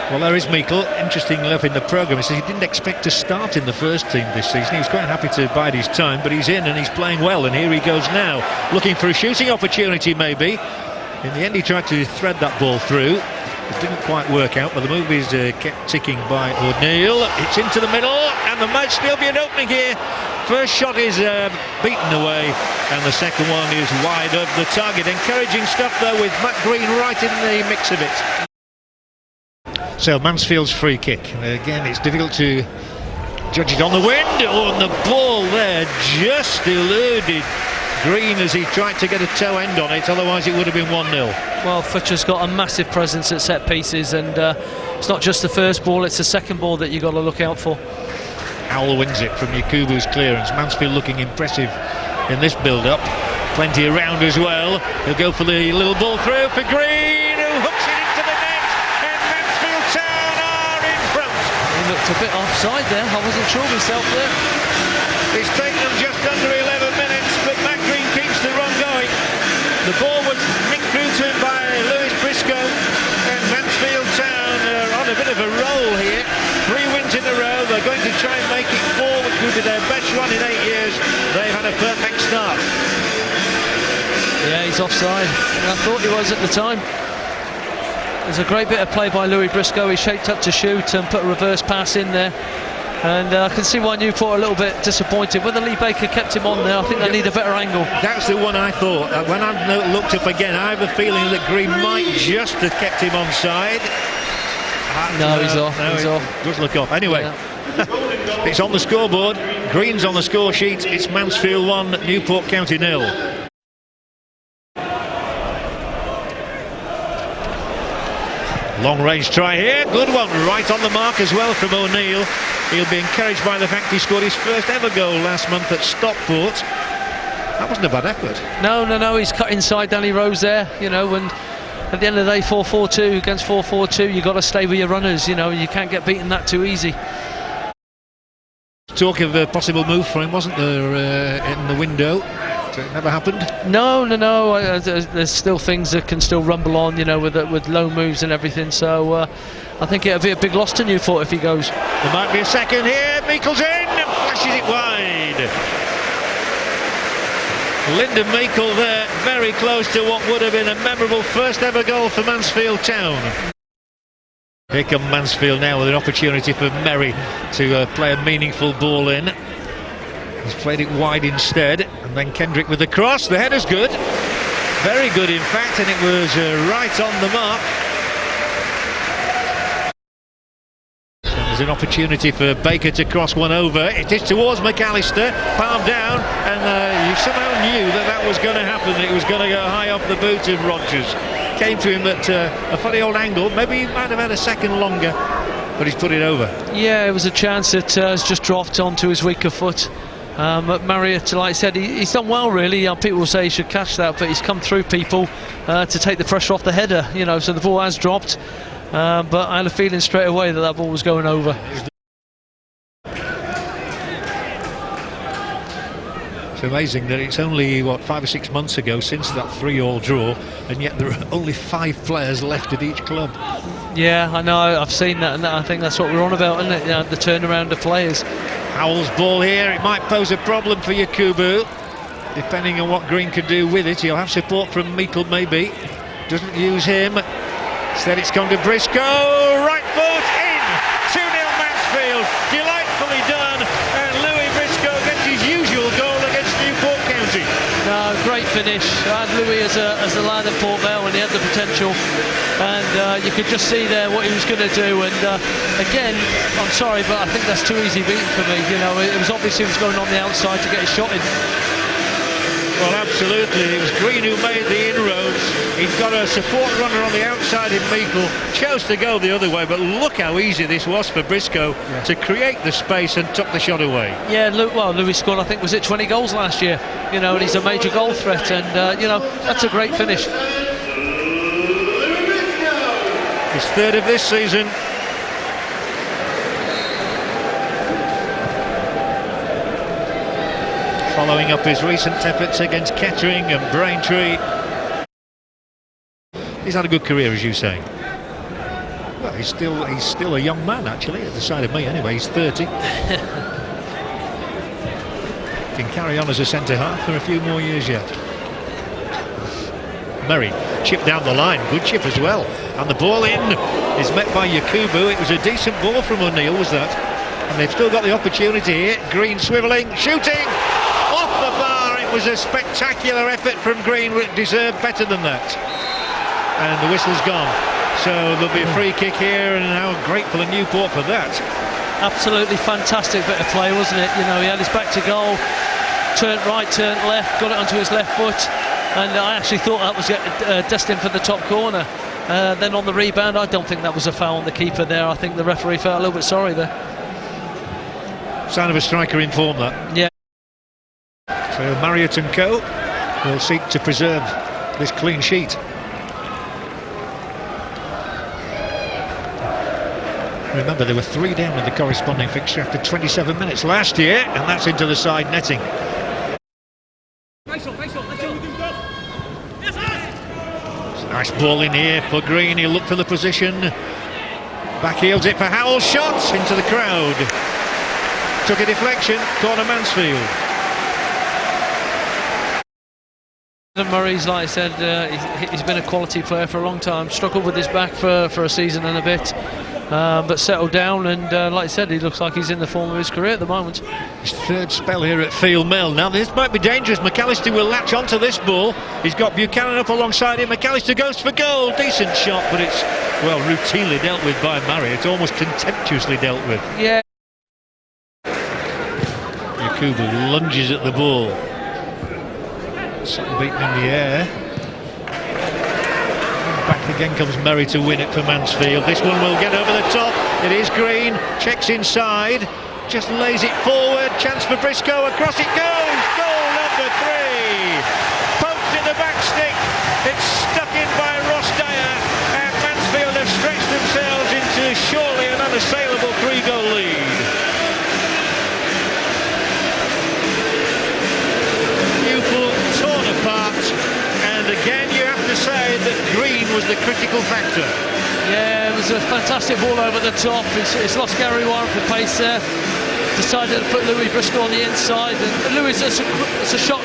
Well, there is Meikle. Interesting enough in the programme, he says he didn't expect to start in the first team this season. He was quite happy to bide his time, but he's in and he's playing well, and here he goes now, looking for a shooting opportunity maybe. In the end he tried to thread that ball through. It didn't quite work out, but the move is kept ticking by O'Neill. It's into the middle, and there might still be an opening here. First shot is beaten away, and the second one is wide of the target. Encouraging stuff though, with Matt Green right in the mix of it. So Mansfield's free kick. Again, it's difficult to judge it on the wind. Oh, and the ball there just eluded Green as he tried to get a toe end on it, otherwise it would have been 1-0. Well, Futcher's got a massive presence at set pieces, and it's not just the first ball, it's the second ball that you've got to look out for. Howell wins it from Yakubu's clearance. Mansfield looking impressive in this build-up. Plenty around as well. He'll go for the little ball through for Green, who hooks it into the net, and Mansfield Town are in front. He looked a bit offside there, I wasn't sure myself there. It's taken them just under 11 minutes, but Matt Green keeps the run going. The ball was nicked through to him by Lewis Briscoe, and Mansfield Town are on a bit of a roll here. 3 wins in a row. They're going to try and make it 4, which will be their best run in 8 years. They've had a perfect start. Yeah, he's offside. I thought he was at the time. There's a great bit of play by Louis Briscoe. He shaped up to shoot and put a reverse pass in there. And I can see why Newport are a little bit disappointed. Whether Lee Baker kept him on there, I think they need a better angle. That's the one I thought. When I looked up again, I have a feeling that Green might just have kept him onside. No, he's off. No, he's off. Does look off. Anyway, yeah. It's on the scoreboard. Green's on the score sheet. It's Mansfield 1, Newport County 0. Long range try here, good one, right on the mark as well from O'Neill. He'll be encouraged by the fact he scored his first ever goal last month at Stockport. That wasn't a bad effort. No, he's cut inside Danny Rose there, you know, and at the end of the day, 4-4-2 against 4-4-2, you've got to stay with your runners, you know, you can't get beaten that too easy. Talk of a possible move for him, wasn't there, in the window? It never happened. No. There's still things that can still rumble on, you know, with low moves and everything. So I think it'll be a big loss to Newport if he goes. There might be a second here. Meikle's in and flashes it wide. Lyndon Meikle there, very close to what would have been a memorable first ever goal for Mansfield Town. Here come Mansfield now with an opportunity for Merry to play a meaningful ball in. He's played it wide instead, and then Kendrick with the cross. The header's good, very good in fact, and it was right on the mark. And there's an opportunity for Baker to cross one over. It is towards McAllister, palm down, and you somehow knew that was going to happen. It was going to go high off the boot of Rogers. Came to him at a funny old angle. Maybe he might have had a second longer, but he's put it over. Yeah, it was a chance that has just dropped onto his weaker foot. Marriott, like I said, he's done well really. People will say he should catch that, but he's come through people to take the pressure off the header, you know, so the ball has dropped, but I had a feeling straight away that ball was going over. It's amazing that it's only, 5 or 6 months ago since that 3-3 draw, and yet there are only 5 players left at each club. Yeah, I know, I've seen that, and I think that's what we're on about, isn't it? You know, the turnaround of players. Howell's ball here, it might pose a problem for Yakubu, depending on what Green could do with it. He'll have support from Meikle maybe. Doesn't use him. Instead it's gone to Briscoe, right foot in! 2-0 Mansfield, delightfully done, and Louis Briscoe gets his usual goal against Newport County. No, great finish. I had Louis as a lad at Port Vale when he had the potential, and you could just see there what he was going to do. And again, I'm sorry, but I think that's too easy beating for me. You know, it was obvious he was going on the outside to get his shot in. Well, absolutely. It was Green who made the inroads. He'd got a support runner on the outside in Meikle. Chose to go the other way, but look how easy this was for Briscoe to create the space and tuck the shot away. Yeah, Louis scored, I think, was it 20 goals last year? You know, and he's a major goal threat, and, you know, that's a great finish. His third of this season. Following up his recent efforts against Kettering and Braintree. He's had a good career, as you say. Well, He's still a young man, actually, at the side of me anyway. He's 30. Can carry on as a centre-half for a few more years yet. Murray, chip down the line, good chip as well. And the ball in is met by Yakubu. It was a decent ball from O'Neill, was that? And they've still got the opportunity here. Green swivelling, shooting! Off the bar! It was a spectacular effort from Green, which deserved better than that. And the whistle's gone. So there'll be a free kick here, and how grateful are Newport for that. Absolutely fantastic bit of play, wasn't it? You know, he had his back to goal, turned right, turned left, got it onto his left foot, and I actually thought that was destined for the top corner. Then on the rebound, I don't think that was a foul on the keeper there. I think the referee felt a little bit sorry there. Sign of a striker in form, that. Yeah. So Marriott and Co will seek to preserve this clean sheet. Remember, there were 3 down in the corresponding fixture after 27 minutes last year, and that's into the side netting. It's a nice ball in here for Green. He'll look for the position. Backheels it for Howell's shot into the crowd. Took a deflection, corner Mansfield. Murray's, like I said, he's been a quality player for a long time. Struggled with his back for a season and a bit. But settled down, and like I said, he looks like he's in the form of his career at the moment. His 3rd spell here at Field Mill. Now this might be dangerous. McAllister will latch onto this ball. He's got Buchanan up alongside him. McAllister goes for goal. Decent shot, but it's, well, routinely dealt with by Murray. It's almost contemptuously dealt with. Yeah. Yakubu lunges at the ball. Something beaten in the air. Back again comes Murray to win it for Mansfield. This one will get over the top. It is Green, checks inside, just lays it forward. Chance for Briscoe, across it goes. Goal number 3. Poked in the back stick. It's stuck in by Ross Dyer, and Mansfield have stretched themselves into surely an unassailable 3-goal lead. Newport torn apart, and again you have to say that Green was the critical factor. Yeah, it was a fantastic ball over the top. It's lost Gary Warren for pace there. Decided to put Louis Briscoe on the inside, and Louis, it's a shot,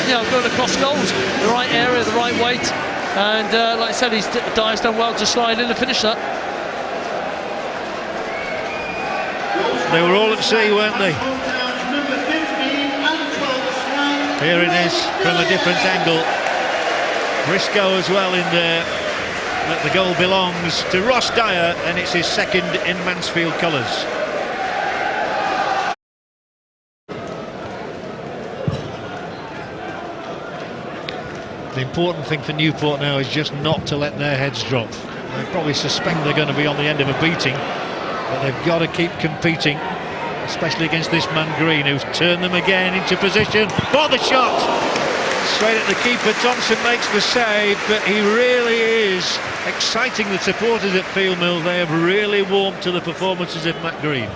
you know, going across goals, the right area, the right weight, and like I said, Dyer's done well to slide in and finish that. They were all at sea, weren't they? Here it is from a different angle. Briscoe as well in there, but the goal belongs to Ross Dyer, and it's his 2nd in Mansfield colours. The important thing for Newport now is just not to let their heads drop. They probably suspect they're going to be on the end of a beating, but they've got to keep competing, especially against this man Green, who's turned them again into position for the shot. Straight at the keeper, Thompson makes the save, but he really is exciting the supporters at Field Mill. They have really warmed to the performances of Matt Green.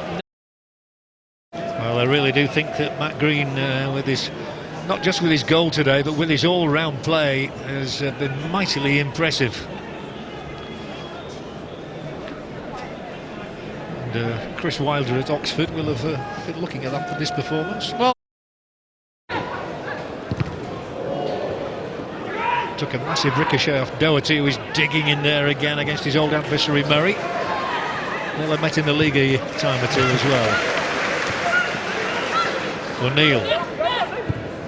Well, I really do think that Matt Green, with his, not just with his goal today, but with his all-round play, has been mightily impressive. And Chris Wilder at Oxford will have been looking at this performance. Well, took a massive ricochet off Doherty, who is digging in there again against his old adversary Murray. Well, they met in the league a time or two as well. O'Neill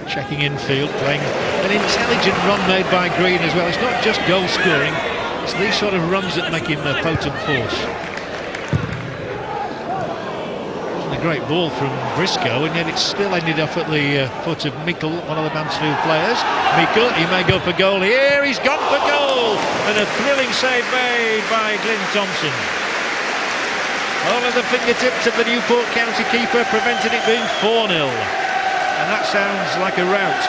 checking infield, playing an intelligent run made by Green as well. It's not just goal scoring, it's these sort of runs that make him a potent force. A great ball from Briscoe, and yet it still ended up at the foot of Meikle, one of the Mansfield players. Meikle, he may go for goal here. He's gone for goal, and a thrilling save made by Glyn Thompson. All at the fingertips of the Newport County keeper, prevented it being 4-0, and that sounds like a rout.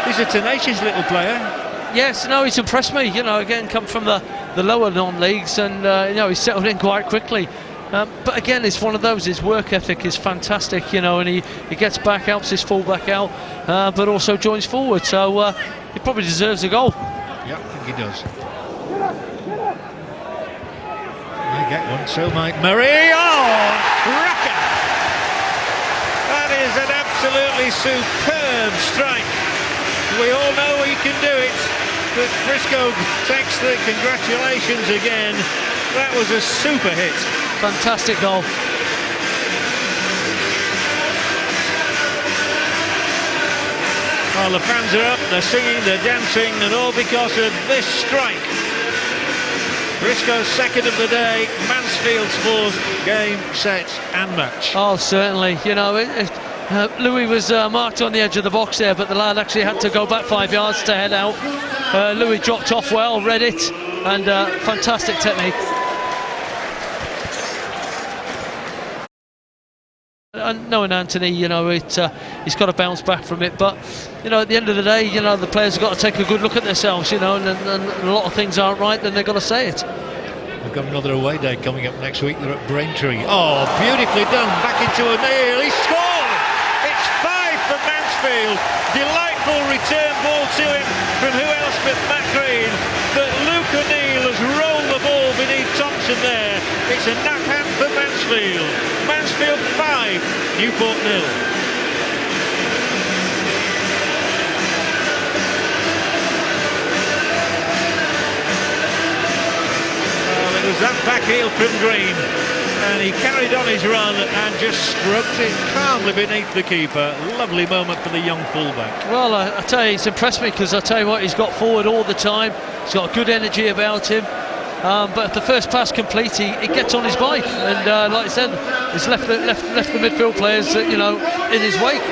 He's a tenacious little player. Yes, no, he's impressed me. You know, again, come from the lower non-leagues, and you know, he's settled in quite quickly. But again, it's one of those, his work ethic is fantastic, you know, and he gets back, helps his full-back out, but also joins forward, so he probably deserves a goal. Yeah, I think he does. get one, so might Murray. Oh, cracker! That is an absolutely superb strike. We all know he can do it, but Briscoe takes the congratulations again. That was a super hit. Fantastic goal. Well, the fans are up, they're singing, they're dancing, and all because of this strike. Briscoe's second of the day, Mansfield's fourth, game, set and match. Oh, certainly. You know, Louis was marked on the edge of the box there, but the lad actually had to go back 5 yards to head out. Louis dropped off well, read it, and fantastic technique. And knowing Anthony, you know, he's got to bounce back from it, but you know, at the end of the day, you know, the players have got to take a good look at themselves, you know, and a lot of things aren't right, then they've got to say it. We've got another away day coming up next week. They're at Braintree. Oh, beautifully done, back into O'Neill, he scored! It's 5 for Mansfield. Delightful return ball to him from who else but Matt Green, but Luke O'Neill has rolled the ball beneath Thompson there. It's a nap hand for Mansfield. Mansfield 5, Newport 0. Well, it was that back heel from Green, and he carried on his run and just stroked it calmly beneath the keeper. Lovely moment for the young fullback. Well, I tell you, it's impressed me, because I tell you what, he's got forward all the time. He's got good energy about him. But if the first pass complete, he gets on his bike, and like I said, he's left the midfield players, you know, in his wake.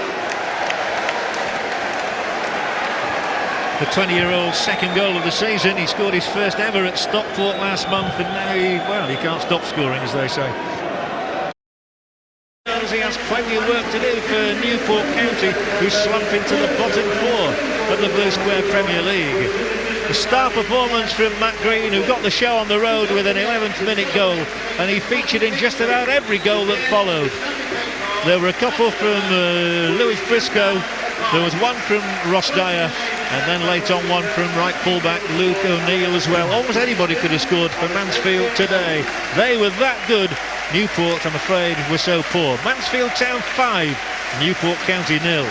The 20-year-old's second goal of the season. He scored his first ever at Stockport last month, and now he can't stop scoring, as they say. He has plenty of work to do for Newport County, who slump into the bottom 4 of the Blue Square Premier League. The star performance from Matt Green, who got the show on the road with an 11th minute goal, and he featured in just about every goal that followed. There were a couple from Lewis Briscoe, there was one from Ross Dyer, and then late on one from right fullback Luke O'Neill as well. Almost anybody could have scored for Mansfield today. They were that good. Newport, I'm afraid, were so poor. Mansfield Town 5, Newport County 0.